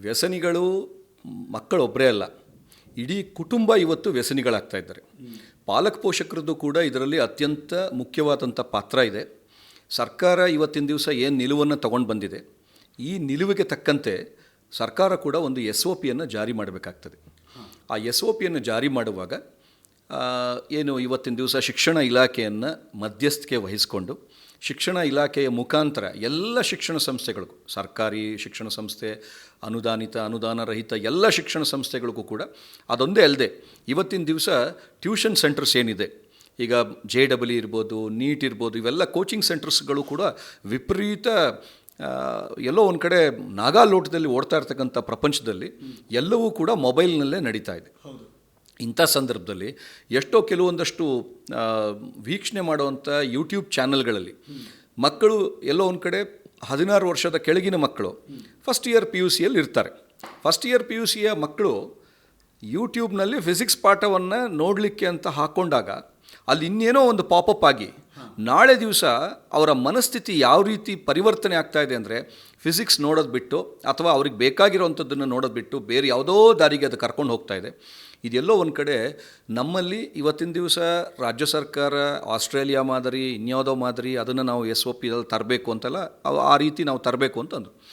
ವ್ಯಸನಿಗಳು ಮಕ್ಕಳೊಬ್ಬರೇ ಅಲ್ಲ, ಇಡೀ ಕುಟುಂಬ ಇವತ್ತು ವ್ಯಸನಿಗಳಾಗ್ತಾ ಇದ್ದಾರೆ. ಪಾಲಕ ಪೋಷಕರದ್ದು ಕೂಡ ಇದರಲ್ಲಿ ಅತ್ಯಂತ ಮುಖ್ಯವಾದಂಥ ಪಾತ್ರ ಇದೆ. ಸರ್ಕಾರ ಇವತ್ತಿನ ದಿವಸ ಏನು ನಿಲುವನ್ನು ತಗೊಂಡು ಬಂದಿದೆ, ಈ ನಿಲುವಿಗೆ ತಕ್ಕಂತೆ ಸರ್ಕಾರ ಕೂಡ ಒಂದು SOPಯನ್ನು ಜಾರಿ ಮಾಡಬೇಕಾಗ್ತದೆ. ಆ SOPಯನ್ನು ಜಾರಿ ಮಾಡುವಾಗ ಏನು ಇವತ್ತಿನ ದಿವಸ ಶಿಕ್ಷಣ ಇಲಾಖೆಯನ್ನು ಮಧ್ಯಸ್ಥಿಕೆ ವಹಿಸಿಕೊಂಡು ಶಿಕ್ಷಣ ಇಲಾಖೆಯ ಮುಖಾಂತರ ಎಲ್ಲ ಶಿಕ್ಷಣ ಸಂಸ್ಥೆಗಳಿಗೂ, ಸರ್ಕಾರಿ ಶಿಕ್ಷಣ ಸಂಸ್ಥೆ, ಅನುದಾನಿತ ಅನುದಾನ ರಹಿತ ಎಲ್ಲ ಶಿಕ್ಷಣ ಸಂಸ್ಥೆಗಳಿಗೂ ಕೂಡ ಅದೊಂದೇ ಅಲ್ಲದೆ ಇವತ್ತಿನ ದಿವಸ ಟ್ಯೂಷನ್ ಸೆಂಟರ್ಸ್ ಏನಿದೆ, ಈಗ JEE ಇರ್ಬೋದು, ನೀಟ್ ಇರ್ಬೋದು, ಇವೆಲ್ಲ ಕೋಚಿಂಗ್ ಸೆಂಟರ್ಸ್ಗಳು ಕೂಡ ವಿಪರೀತ ಎಲ್ಲೋ ಒಂದು ಕಡೆ ನಾಗಾಲೋಟದಲ್ಲಿ ಓಡ್ತಾ ಇರ್ತಕ್ಕಂಥ ಪ್ರಪಂಚದಲ್ಲಿ ಎಲ್ಲವೂ ಕೂಡ ಮೊಬೈಲ್ನಲ್ಲೇ ನಡೀತಾ ಇದೆ. ಇಂಥ ಸಂದರ್ಭದಲ್ಲಿ ಎಷ್ಟೋ ಕೆಲವೊಂದಷ್ಟು ವೀಕ್ಷಣೆ ಮಾಡುವಂಥ ಯೂಟ್ಯೂಬ್ ಚಾನಲ್ಗಳಲ್ಲಿ ಮಕ್ಕಳು ಎಲ್ಲೋ ಒಂದು ಕಡೆ 16 ವರ್ಷದ ಕೆಳಗಿನ ಮಕ್ಕಳು ಫಸ್ಟ್ ಇಯರ್ PUCಯಲ್ಲಿ ಇರ್ತಾರೆ. ಫಸ್ಟ್ ಇಯರ್ PUCಯ ಮಕ್ಕಳು ಯೂಟ್ಯೂಬ್ನಲ್ಲಿ ಫಿಸಿಕ್ಸ್ ಪಾಠವನ್ನು ನೋಡಲಿಕ್ಕೆ ಅಂತ ಹಾಕ್ಕೊಂಡಾಗ ಅಲ್ಲಿ ಇನ್ನೇನೋ ಒಂದು ಪಾಪಪ್ ಆಗಿ ನಾಳೆ ದಿವಸ ಅವರ ಮನಸ್ಥಿತಿ ಯಾವ ರೀತಿ ಪರಿವರ್ತನೆ ಆಗ್ತಾ ಇದೆ ಅಂದರೆ, ಫಿಸಿಕ್ಸ್ ನೋಡೋದು ಬಿಟ್ಟು ಅಥವಾ ಅವ್ರಿಗೆ ಬೇಕಾಗಿರೋವಂಥದ್ದನ್ನು ನೋಡೋದು ಬಿಟ್ಟು ಬೇರೆ ಯಾವುದೋ ದಾರಿಗೆ ಅದು ಕರ್ಕೊಂಡು ಹೋಗ್ತಾ ಇದೆ. ಇದೆಲ್ಲೋ ಒಂದು ಕಡೆ ನಮ್ಮಲ್ಲಿ ಇವತ್ತಿನ ದಿವಸ ರಾಜ್ಯ ಸರ್ಕಾರ ಆಸ್ಟ್ರೇಲಿಯಾ ಮಾದರಿ, ಇನ್ಯಾವುದೋ ಮಾದರಿ ಅದನ್ನು ನಾವು SOPದಲ್ಲಿ ತರಬೇಕು ಅಂತೆಲ್ಲ ಆ ರೀತಿ ನಾವು ತರಬೇಕು ಅಂತಂದರು.